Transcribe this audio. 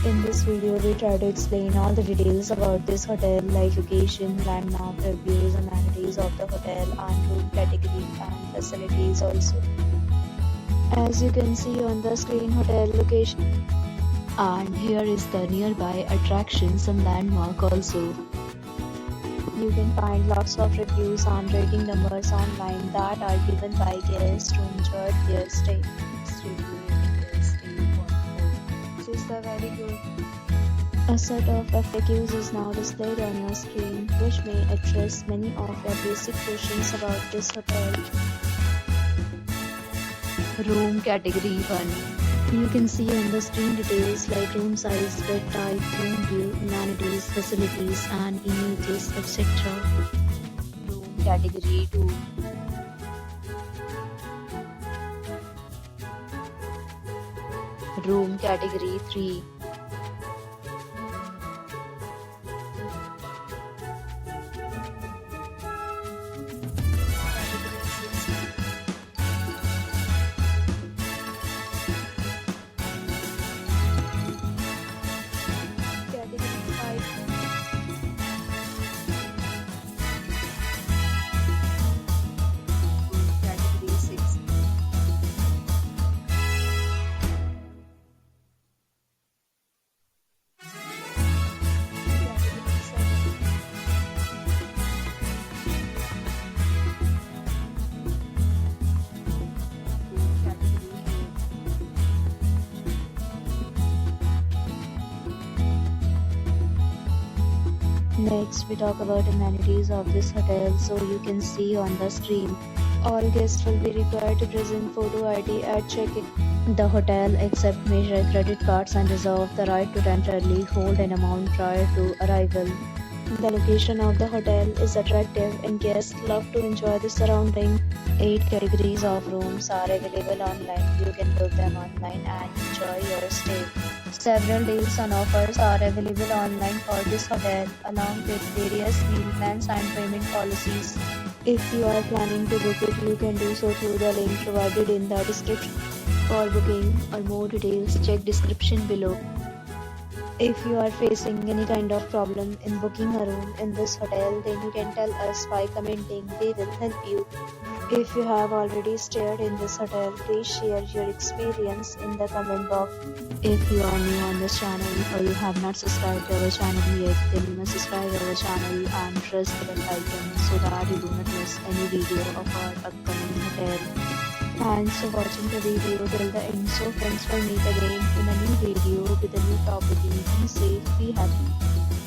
In this video, we try to explain all the details about this hotel, like location, landmark, reviews, amenities of the hotel, and room category and facilities also. As you can see on the screen, hotel location. And here is the nearby attractions and landmark also. You can find lots of reviews and rating numbers online that are given by guests who enjoyed their stay. Its review rating is 8.4, which is the very good. A set of FAQs is now displayed on your screen, which may address many of your basic questions about this hotel. Room category 1. You can see on the screen details like room size, bed type, room view, amenities, facilities, and images, etc. Room category 2. Room category 3. Next, we talk about amenities of this hotel, so you can see on the screen. All guests will be required to present photo ID at check-in. The hotel accepts major credit cards and reserves the right to temporarily hold an amount prior to arrival. The location of the hotel is attractive and guests love to enjoy the surrounding. 8 categories of rooms are available online. You can book them online and enjoy your stay. Several deals and offers are available online for this hotel, along with various meal plans and payment policies. If you are planning to book it, you can do so through the link provided in the description. For booking or more details, check description below. If you are facing any kind of problem in booking a room in this hotel, then you can tell us by commenting. We will help you. If you have already stayed in this hotel, please share your experience in the comment box. If you are new on this channel or you have not subscribed to our channel yet, then you must subscribe our channel and press the bell icon so that you do not miss any video of our upcoming hotel. Thanks for watching the video till the end. So friends, will meet again in a new video with a new topic. Be safe, be happy.